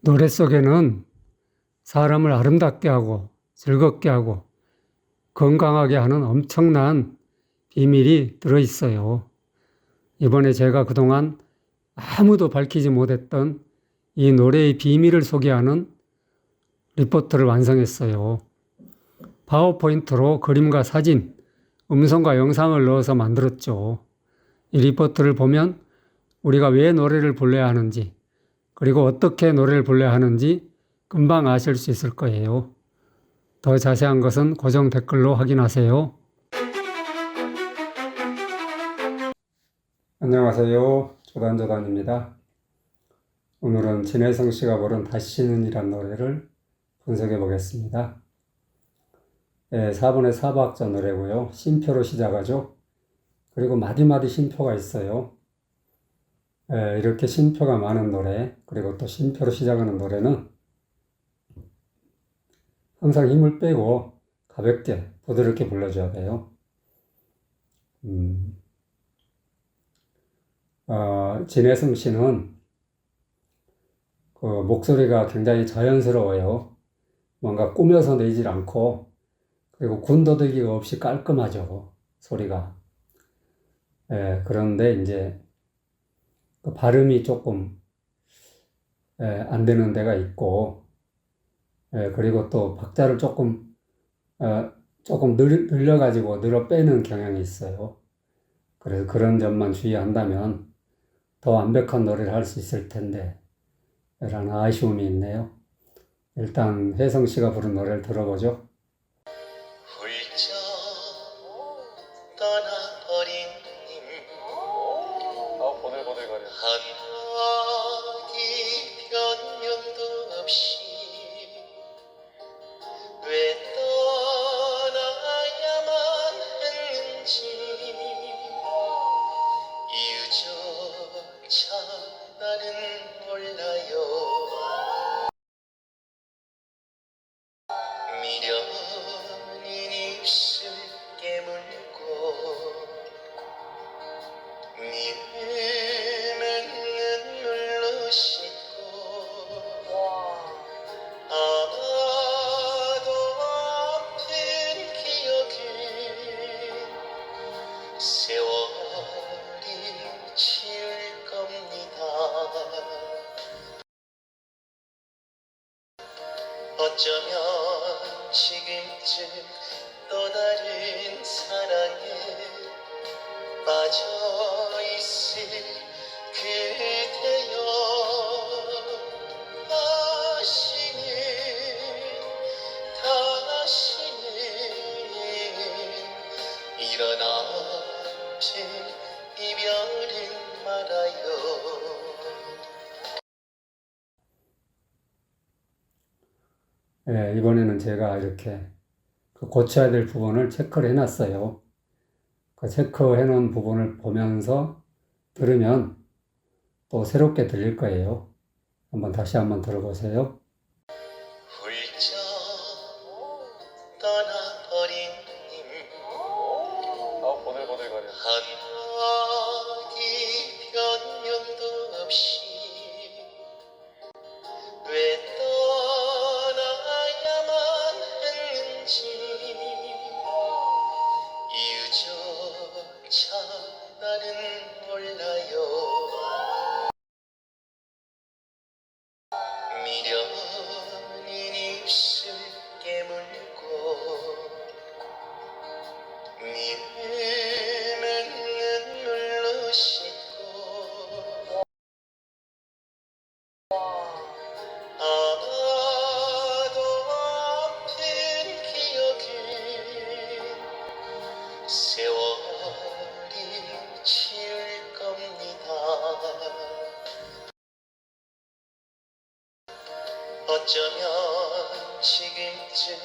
노래 속에는 사람을 아름답게 하고 즐겁게 하고 건강하게 하는 엄청난 비밀이 들어있어요. 이번에 제가 그동안 아무도 밝히지 못했던 이 노래의 비밀을 소개하는 리포트를 완성했어요. 파워포인트로 그림과 사진, 음성과 영상을 넣어서 만들었죠. 이 리포트를 보면 우리가 왜 노래를 불러야 하는지, 그리고 어떻게 노래를 불러야 하는지 금방 아실 수 있을 거예요. 더 자세한 것은 고정 댓글로 확인하세요. 안녕하세요. 조단조단입니다. 오늘은 진혜성 씨가 부른 다시는 이란 노래를 분석해 보겠습니다. 4분의 4박자 노래고요. 쉼표로 시작하죠. 그리고 마디마디 쉼표가 있어요. 이렇게 쉼표가 많은 노래, 그리고 또 쉼표로 시작하는 노래는 항상 힘을 빼고 가볍게 부드럽게 불러줘야 돼요. 진혜성 씨는 그 목소리가 굉장히 자연스러워요. 뭔가 꾸며서 내질 않고, 그리고 군더더기가 없이 깔끔하죠, 소리가. 그런데 이제 그 발음이 조금 안 되는 데가 있고, 그리고 또 박자를 조금 늘려가지고 늘어 빼는 경향이 있어요. 그래서 그런 점만 주의한다면 더 완벽한 노래를 할 수 있을 텐데, 라는 아쉬움이 있네요. 일단 혜성 씨가 부른 노래를 들어보죠. 훌쩍 떠나버린 님 보들보들거려 한마디 변명도 없이 왜 떠나야만 했는지 이유조차 나는 몰라요. 미련인 입술 깨물고 미움은 눈물로 씻고 아마도 아픈 기억은 세월이 지울 겁니다. 어쩌면 지금쯤 또 다른 사랑에 빠져 있을 그대여 다시는 이런 아픈 이별은 말아요. 이번에는 제가 이렇게 그 고쳐야 될 부분을 체크를 해놨어요. 그 체크해 놓은 부분을 보면서 들으면 또 새롭게 들릴 거예요. 다시 한번 들어보세요. 훌쩍 떠나버린 님 보들보들거려 한마디 변명도 없이 왜 떠나야만 했는지 이유조차 나는 몰라요. 미련인 입술 깨물고 미움은 눈물로 씻고 아마도 아픈 기억은 세월이 지울 겁니다. 어쩌면 지금쯤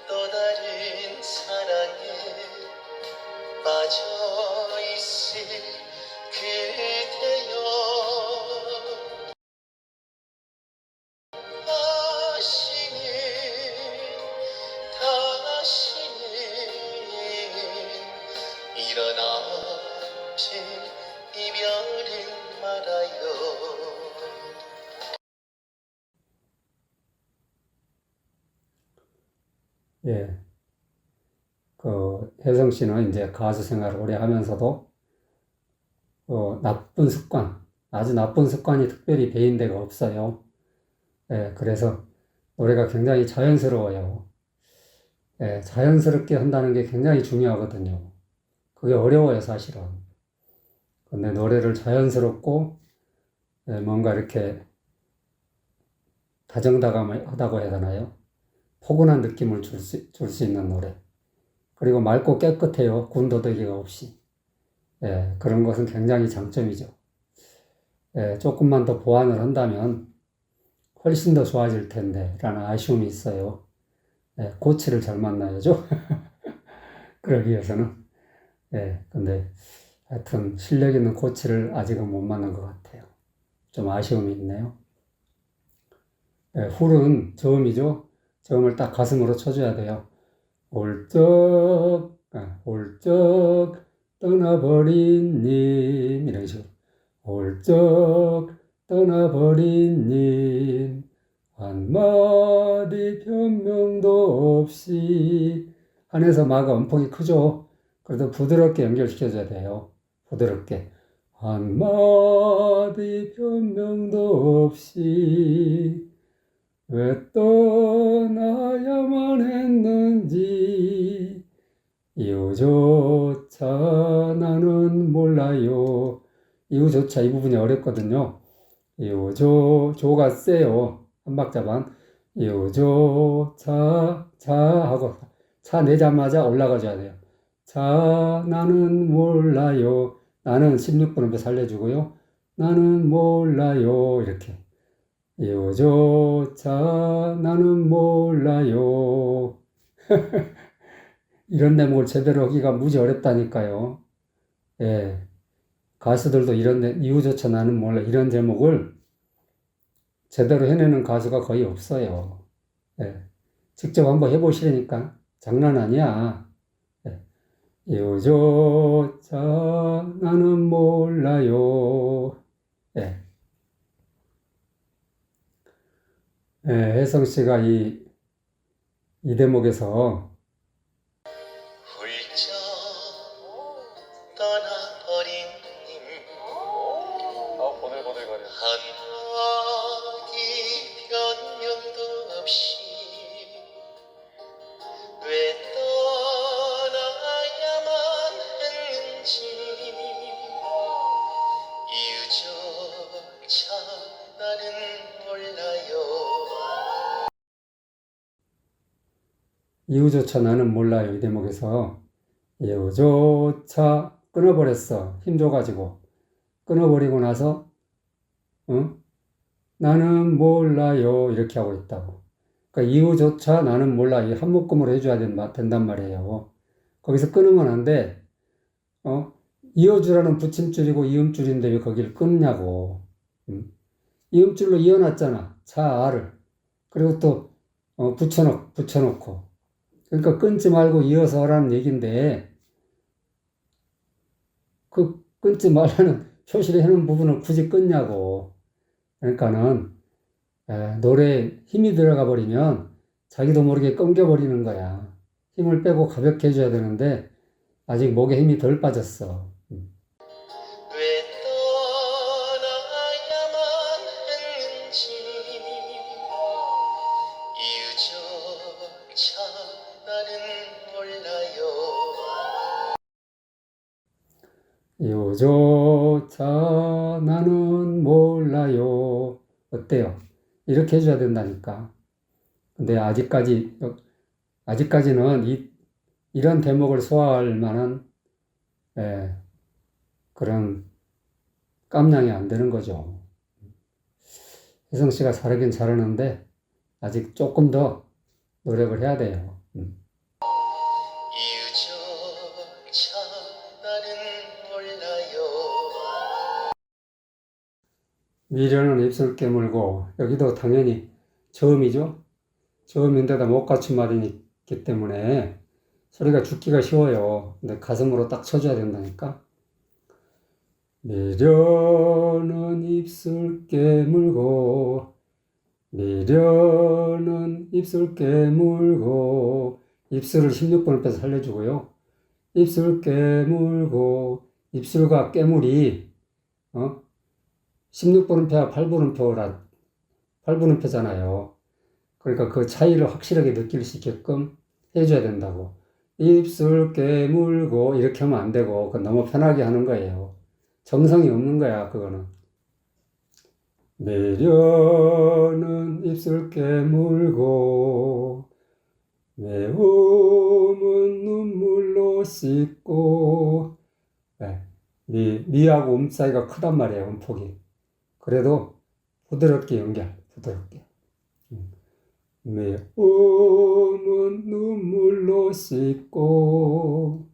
또 다른 사랑에 빠져 있을 그대여 다시는 이런 아픈 이별은 말아요. 예, 혜성 씨는 이제 가수 생활을 오래 하면서도 나쁜 습관, 아주 나쁜 습관이 특별히 배인 데가 없어요. 예, 그래서 노래가 굉장히 자연스러워요. 예, 자연스럽게 한다는 게 굉장히 중요하거든요. 그게 어려워요, 사실은. 근데 노래를 자연스럽고, 예, 뭔가 이렇게 다정다감하다고 해야 되나요? 포근한 느낌을 줄 수 있는 노래. 그리고 맑고 깨끗해요. 군더더기가 없이. 예, 그런 것은 굉장히 장점이죠. 예, 조금만 더 보완을 한다면 훨씬 더 좋아질 텐데, 라는 아쉬움이 있어요. 예, 코치를 잘 만나야죠. 그러기 위해서는. 예, 근데 하여튼 실력 있는 코치를 아직은 못 만난 것 같아요. 좀 아쉬움이 있네요. 예, 훌은 저음이죠. 저음을 딱 가슴으로 쳐줘야 돼요. 훌쩍 떠나버린 님 이런 식으로 훌쩍 떠나버린 님 한마디 변명도 없이 한에서 마가 음폭이 크죠. 그래도 부드럽게 연결시켜줘야 돼요. 부드럽게 한마디 변명도 없이 왜 떠나야만 했는지 이유조차 나는 몰라요. 이유조차 이 부분이 어렵거든요. 조가 세요. 한 박자 반. 이유조차 자 하고 차 내자마자 올라가줘야 돼요. 자 나는 몰라요. 나는 16분음표 살려주고요. 나는 몰라요. 이렇게. 이유조차 나는 몰라요. 이런 대목을 제대로 하기가 무지 어렵다니까요. 예. 가수들도 이유조차 나는 몰라. 이런 제목을 제대로 해내는 가수가 거의 없어요. 예. 직접 한번 해보시라니까. 장난 아니야. 예. 이유조차 나는 몰라요. 예. 예, 혜성 씨가 이 대목에서 훌쩍 떠나버린 님 보들보들거려. 한마디 변명도 없이 왜 떠나야만 했는지 이유조차 나는 몰라요. 이유조차 나는 몰라요. 이 대목에서 이유조차 끊어버렸어. 힘줘가지고 끊어버리고 나서 나는 몰라요. 이렇게 하고 있다고. 그러니까 이유조차 나는 몰라. 이 한 묶음으로 해줘야 된단 말이에요. 거기서 끊으면 안 돼. 이어주라는 붙임줄이고 이음줄인데 왜 거기를 끊냐고. 이음줄로 이어놨잖아. 자아를. 그리고 또 붙여놓고. 그러니까 끊지 말고 이어서 하라는 얘기인데 그 끊지 말라는 표시를 해놓은 부분을 굳이 끊냐고. 그러니까는 노래에 힘이 들어가 버리면 자기도 모르게 끊겨버리는 거야. 힘을 빼고 가볍게 해줘야 되는데 아직 목에 힘이 덜 빠졌어. 왜 떠나야만 했는지 이유조차 나는 몰라요. 이유조차 나는 몰라요. 어때요? 이렇게 해줘야 된다니까. 근데 아직까지는 이런 대목을 소화할 만한 그런 깜냥이 안 되는 거죠. 혜성 씨가 잘하긴 잘하는데 아직 조금 더 노력을 해야 돼요. 이유조차 나는 몰라요. 미련은 입술 깨물고 여기도 당연히 저음이죠. 저음인데다 못 갖춘 말이기 때문에 소리가 죽기가 쉬워요. 근데 가슴으로 딱 쳐줘야 된다니까. 미련은 입술 깨물고 미련은 입술 깨물고 입술을 16번음표에서 살려주고요. 입술 깨물고, 입술과 깨물이 16번음표와 8번음표잖아요. 그러니까 그 차이를 확실하게 느낄 수 있게끔 해줘야 된다고. 입술 깨물고 이렇게 하면 안 되고, 그건 너무 편하게 하는 거예요. 정성이 없는 거야, 그거는. 매련은 입술 깨물고, 매움은 눈물로 씻고. 네. 미하고 사이가 크단 말이에요, 음폭이. 그래도 부드럽게 연결, 부드럽게. 매움은 눈물로 씻고,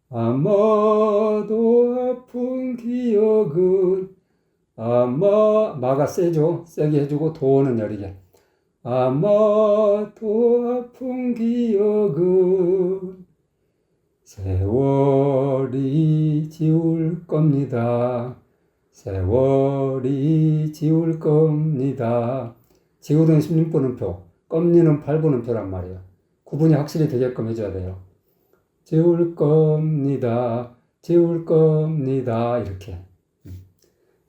아마도 아픈 기억은, 마가 세죠? 세게 해주고 도는 여리게. 아마도 아픈 기억은 세월이 지울 겁니다. 세월이 지울 겁니다. 지우는 16번음표, 껌니는 8번음표란 말이에요. 구분이 확실히 되게끔 해줘야 돼요. 지울 겁니다. 지울 겁니다. 이렇게.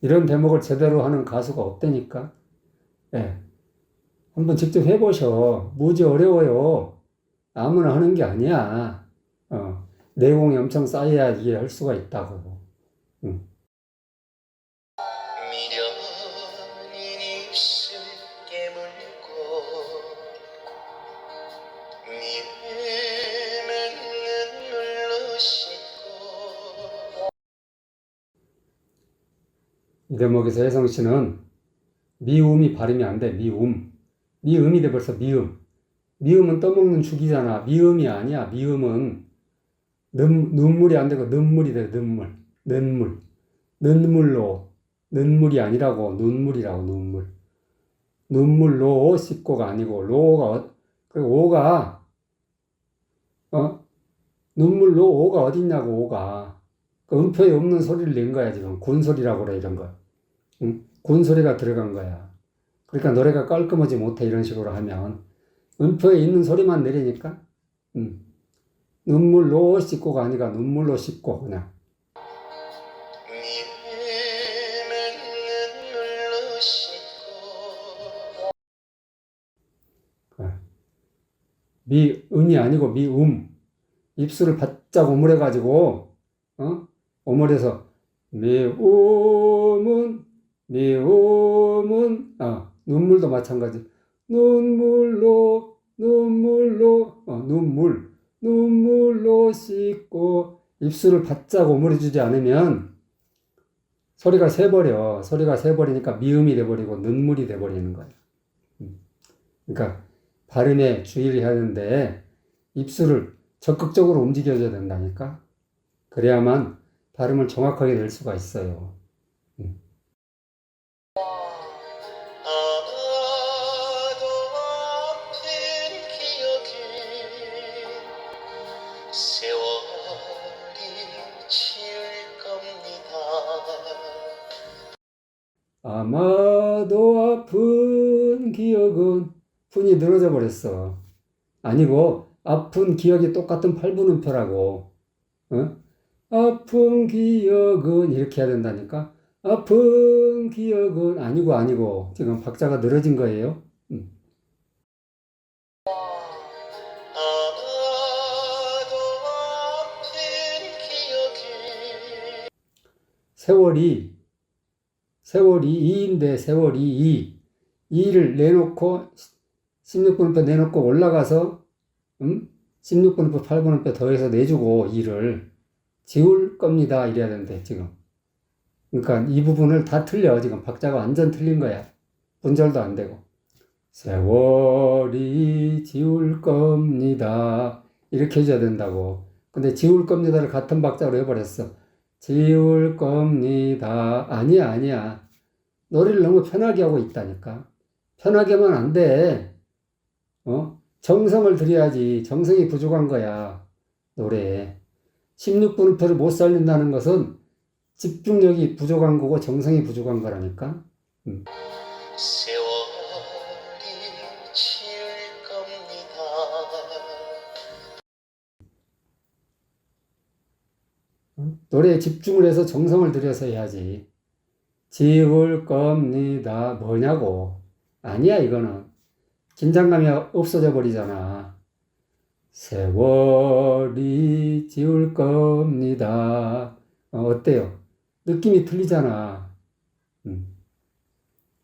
이런 대목을 제대로 하는 가수가 없다니까. 예. 한번 직접 해보셔. 무지 어려워요. 아무나 하는 게 아니야. 내공이 엄청 쌓여야 이해할 수가 있다고. 미련인 입술 깨물고 미움은 눈물로 씻고. 이 대목에서 혜성 씨는 미움이 발음이 안 돼. 미음이 돼 벌써 미음. 미음은 떠먹는 죽이잖아. 미음이 아니야. 미음은 눈물이 안 되고 눈물이 돼. 눈물이 아니라고. 눈물이라고. 눈물로 씻고가 아니고 그리고 눈물로 오가 어딨냐고. 오가 그 음표에 없는 소리를 낸 거야. 지금 군소리라고 그래. 이런 거. 군소리가 들어간 거야. 그러니까 노래가 깔끔하지 못해. 이런 식으로 하면 음표에 있는 소리만 내리니까 눈물로 씻고가 아니라 눈물로 씻고 그냥. 미움은 눈물로 씻고. 미음이 아니고 미음. 입술을 바짝 오므려가지고 오므려서 미움은 눈물도 마찬가지. 눈물로 씻고. 입술을 바짝 오므려주지 않으면 소리가 새버려. 소리가 새버리니까 미음이 돼버리고 눈물이 돼버리는 거예요. 그러니까 발음에 주의를 해야 하는데 입술을 적극적으로 움직여줘야 된다니까. 그래야만 발음을 정확하게 낼 수가 있어요. 아마도 아픈 기억이 세월이 지울 겁니다. 아마도 아픈 기억은 푼이 늘어져 버렸어. 아니고 아픈 기억이 똑같은 8분음표라고. 아픈 기억은 이렇게 해야 된다니까. 아픈 기억은 아니고 지금 박자가 늘어진 거예요. 아마도 아픈 기억이. 세월이 2인데 세월이 2를 내놓고 16분음표 내놓고 올라가서 16분음표 8분음표 더해서 내주고 2를 지울 겁니다. 이래야 되는데 지금. 그러니까 이 부분을 다 틀려. 지금 박자가 완전 틀린 거야. 분절도 안 되고. 세월이 지울 겁니다. 이렇게 해줘야 된다고. 근데 지울 겁니다를 같은 박자로 해버렸어. 지울 겁니다. 아니야. 노래를 너무 편하게 하고 있다니까. 편하게 하면 안 돼. 정성을 들여야지. 정성이 부족한 거야. 노래에. 16분음표를 못 살린다는 것은 집중력이 부족한 거고 정성이 부족한 거라니까. 세월이 지울 겁니다. 노래에 집중을 해서 정성을 들여서 해야지. 지울 겁니다. 뭐냐고. 아니야, 이거는. 긴장감이 없어져 버리잖아. 세월이 지울 겁니다. 어때요? 느낌이 틀리잖아.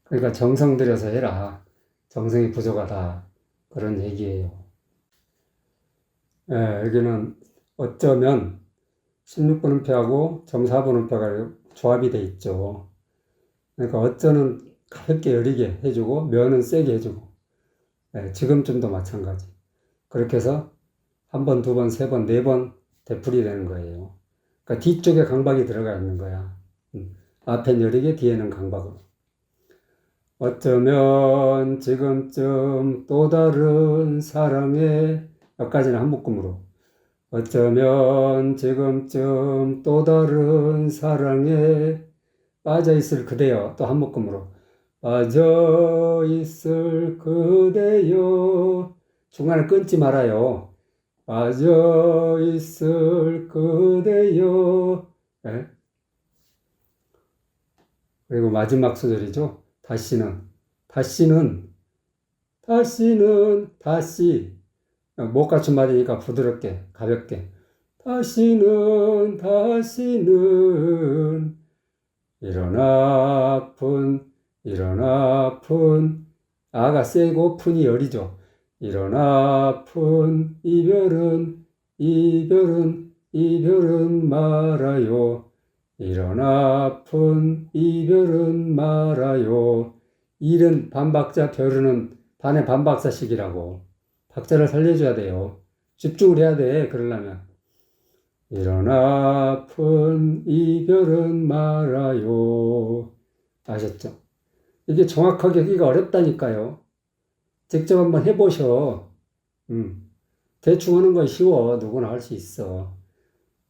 그러니까 정성 들여서 해라. 정성이 부족하다. 그런 얘기예요. 예, 여기는 어쩌면 16분음표하고 점4분음표가 조합이 돼 있죠. 그러니까 어쩌는 가볍게 여리게 해주고 면은 세게 해주고 예, 지금쯤도 마찬가지. 그렇게 해서 한 번, 두 번, 세 번, 네 번 되풀이 되는 거예요. 그러니까 뒤쪽에 강박이 들어가 있는 거야. 앞엔 여리게 뒤에는 강박으로. 어쩌면 지금쯤 또 다른 사랑에 여기까지는 한 묶음으로. 어쩌면 지금쯤 또 다른 사랑에 빠져있을 그대여. 또 한 묶음으로. 빠져있을 그대여. 중간에 끊지 말아요. 빠져있을 그대여. 네? 그리고 마지막 소절이죠. 다시는, 다시. 못 갖춘 말이니까 부드럽게, 가볍게. 다시는, 이런 아픈, 아가 세고 푼이 열이죠. 이런 아픈 이별은 말아요. 이런 아픈 이별은 말아요. 일은 반박자, 별은 반의 반박자식이라고. 박자를 살려줘야 돼요. 집중을 해야 돼, 그러려면. 이런 아픈 이별은 말아요. 아셨죠? 이게 정확하게 하기가 어렵다니까요. 직접 한번 해보셔. 대충 하는 건 쉬워. 누구나 할 수 있어.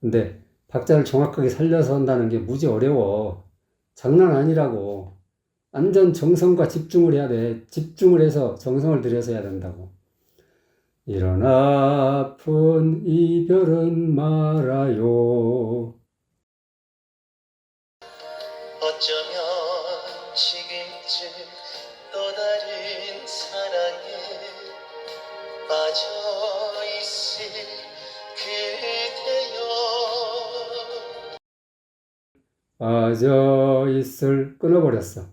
근데 박자를 정확하게 살려서 한다는 게 무지 어려워. 장난 아니라고. 완전 정성과 집중을 해야 돼. 집중을 해서 정성을 들여서 해야 된다고. 이런 아픈 이별은 말아요. 어쩌면 지금쯤 또 다른 사랑에 빠져있을 그대여. 끊어버렸어.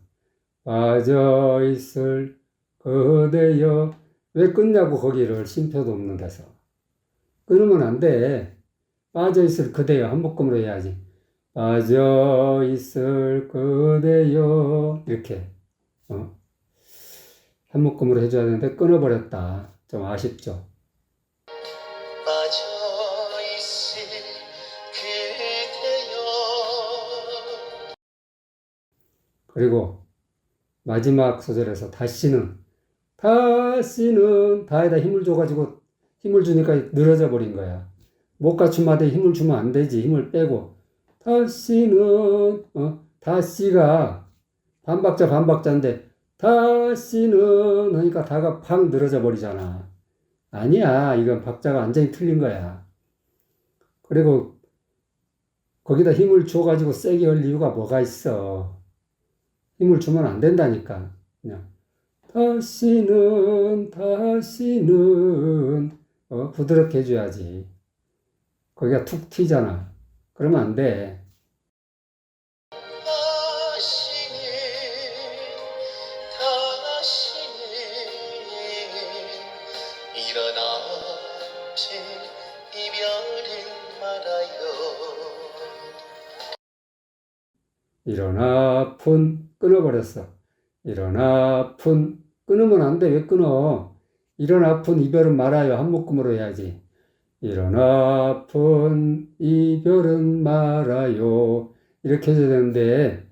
빠져있을 그대여. 왜 끊냐고, 거기를. 쉼표도 없는 데서. 끊으면 안 돼. 빠져있을 그대여. 한 묶음으로 해야지. 빠져있을 그대여. 이렇게. 한 묶음으로 해줘야 되는데 끊어버렸다. 좀 아쉽죠. 빠져있을 그대여. 그리고 마지막 소절에서 다시는 다에다 힘을 줘가지고 힘을 주니까 늘어져 버린 거야. 못 갖춘 마디에 힘을 주면 안 되지. 힘을 빼고 다시는 다시가 반박자인데 다시는 하니까 다가 팍 늘어져 버리잖아. 아니야. 이건 박자가 완전히 틀린 거야. 그리고 거기다 힘을 줘가지고 세게 할 이유가 뭐가 있어. 힘을 주면 안 된다니까. 그냥 다시는 부드럽게 해줘야지. 거기가 툭 튀잖아. 그러면 안 돼. 다시는 이런 아픈 이별은 말아요. 이런 아픈 끊어버렸어. 이런 아픈 끊으면 안 돼. 왜 끊어? 이런 아픈 이별은 말아요. 한 묶음으로 해야지. 이런 아픈 이별은 말아요. 이렇게 해줘야 되는데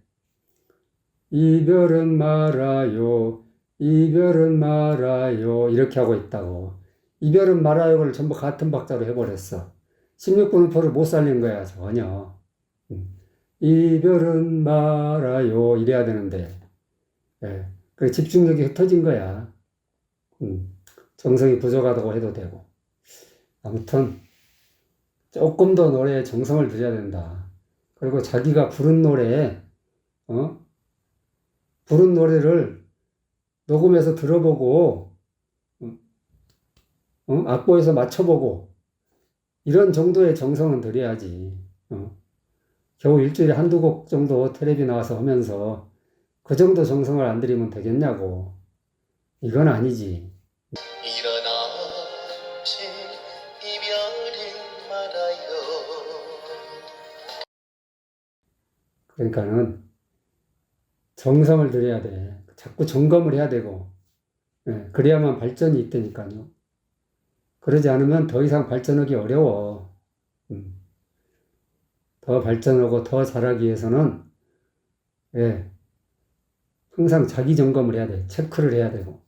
이별은 말아요. 이렇게 하고 있다고. 이별은 말아요를 전부 같은 박자로 해버렸어. 16분음표를 못 살린 거야, 전혀. 이별은 말아요. 이래야 되는데. 예. 그래, 집중력이 흩어진 거야. 정성이 부족하다고 해도 되고. 아무튼, 조금 더 노래에 정성을 들여야 된다. 그리고 자기가 부른 부른 노래를 녹음해서 들어보고, 악보에서 맞춰보고, 이런 정도의 정성은 들여야지. 겨우 일주일에 한두 곡 정도 텔레비 나와서 하면서 그 정도 정성을 안 들이면 되겠냐고. 이건 아니지. 일어나지 이별이 말아요. 그러니까는 정성을 들여야 돼. 자꾸 점검을 해야 되고, 예, 그래야만 발전이 있다니까요. 그러지 않으면 더 이상 발전하기 어려워. 음, 더 발전하고 더 잘하기 위해서는, 예, 항상 자기 점검을 해야 돼. 체크를 해야 되고.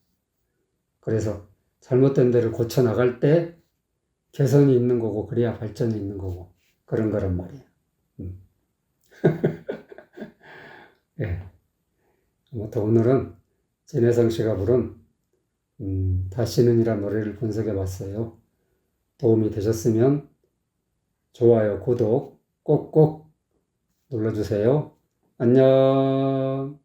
그래서 잘못된 데를 고쳐 나갈 때 개선이 있는 거고, 그래야 발전이 있는 거고, 그런 거란 말이야. 음. 예. 아무튼 오늘은 진혜성 씨가 부른 다시는이란 노래를 분석해 봤어요. 도움이 되셨으면 좋아요, 구독 꼭꼭 눌러주세요. 안녕.